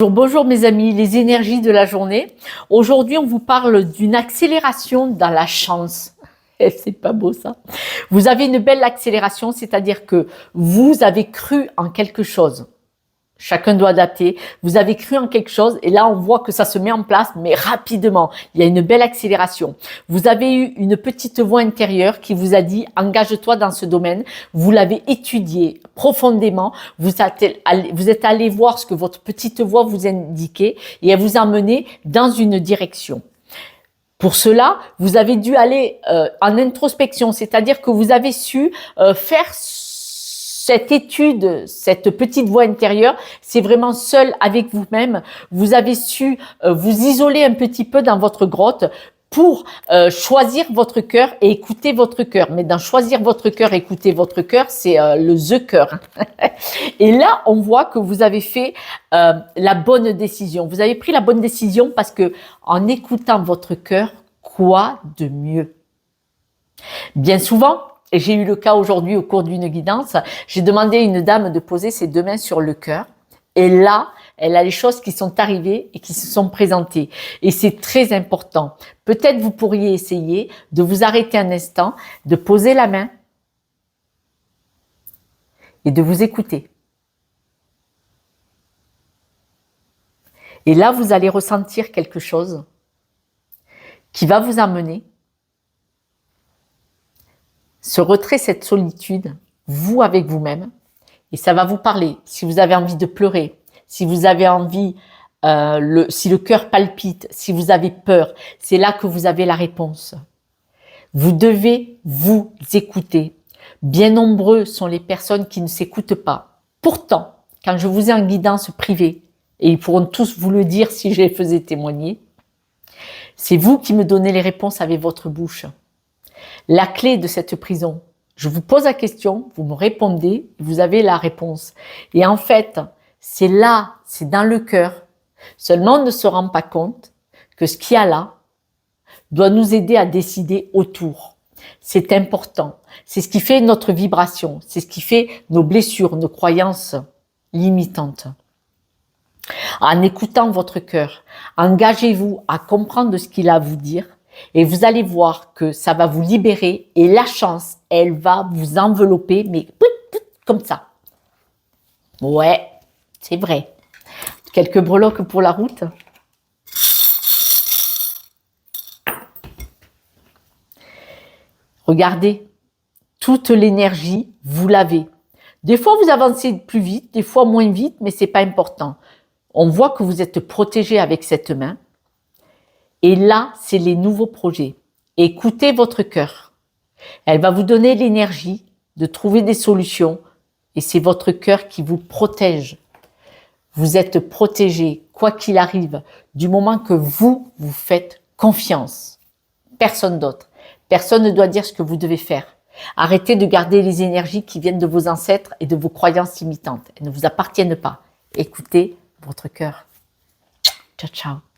Bonjour mes amis, les énergies de la journée. Aujourd'hui, on vous parle d'une accélération dans la chance. C'est pas beau ça. Vous avez une belle accélération, c'est-à-dire que vous avez cru en quelque chose. Chacun doit adapter. Vous avez cru en quelque chose et là, on voit que ça se met en place, mais rapidement. Il y a une belle accélération. Vous avez eu une petite voix intérieure qui vous a dit « engage-toi dans ce domaine ». Vous l'avez étudié profondément. Vous êtes allé voir ce que votre petite voix vous indiquait et elle vous a mené dans une direction. Pour cela, vous avez dû aller en introspection, c'est-à-dire que vous avez su faire cette étude, cette petite voix intérieure, c'est vraiment seul avec vous-même. Vous avez su vous isoler un petit peu dans votre grotte pour choisir votre cœur et écouter votre cœur. Mais dans choisir votre cœur, écouter votre cœur, c'est le The cœur. Et là, on voit que vous avez fait la bonne décision. Vous avez pris la bonne décision parce que en écoutant votre cœur, quoi de mieux? Bien souvent, et j'ai eu le cas aujourd'hui au cours d'une guidance, j'ai demandé à une dame de poser ses deux mains sur le cœur. Et là, elle a les choses qui sont arrivées et qui se sont présentées. Et c'est très important. Peut-être vous pourriez essayer de vous arrêter un instant, de poser la main et de vous écouter. Et là, vous allez ressentir quelque chose qui va vous amener ce retrait, cette solitude, vous avec vous-même, et ça va vous parler. Si vous avez envie de pleurer, si vous avez envie, si le cœur palpite, si vous avez peur, c'est là que vous avez la réponse. Vous devez vous écouter. Bien nombreux sont les personnes qui ne s'écoutent pas. Pourtant, quand je vous ai en guidance privée, et ils pourront tous vous le dire si je les faisais témoigner, c'est vous qui me donnez les réponses avec votre bouche. La clé de cette prison, je vous pose la question, vous me répondez, vous avez la réponse. Et en fait, c'est là, c'est dans le cœur. Seulement, on ne se rend pas compte que ce qu'il y a là doit nous aider à décider autour. C'est important. C'est ce qui fait notre vibration. C'est ce qui fait nos blessures, nos croyances limitantes. En écoutant votre cœur, engagez-vous à comprendre ce qu'il a à vous dire. Et vous allez voir que ça va vous libérer et la chance, elle va vous envelopper, mais comme ça. Ouais, c'est vrai. Quelques breloques pour la route. Regardez, toute l'énergie, vous l'avez. Des fois, vous avancez plus vite, des fois moins vite, mais c'est pas important. On voit que vous êtes protégé avec cette main. Et là, c'est les nouveaux projets. Écoutez votre cœur. Elle va vous donner l'énergie de trouver des solutions et c'est votre cœur qui vous protège. Vous êtes protégé, quoi qu'il arrive, du moment que vous faites confiance. Personne d'autre. Personne ne doit dire ce que vous devez faire. Arrêtez de garder les énergies qui viennent de vos ancêtres et de vos croyances limitantes. Elles ne vous appartiennent pas. Écoutez votre cœur. Ciao, ciao.